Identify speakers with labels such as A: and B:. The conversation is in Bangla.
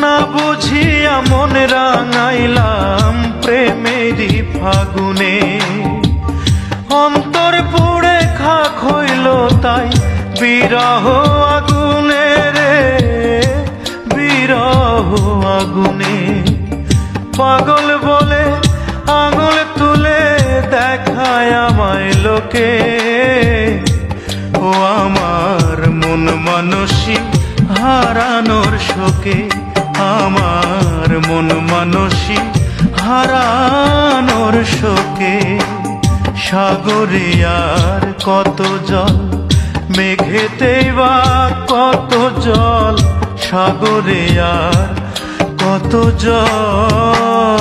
A: না বুঝিয়া মন রাঙাইলাম প্রেমেরই ফাগুনে। অন্তর পুড়ে খাক হইল তাই বিরহ আগুনে রে, বিরহ আগুনে। পাগল বলে আঙুল তুলে দেখায় আমায় লোকে, ও আমার মন মানসী হারানোর শোকে, আমার মন মানসী হারানোর শোকে। সাগরে আর কত জল, মেঘেতেই বা কত জল, সাগরে আর কত জল।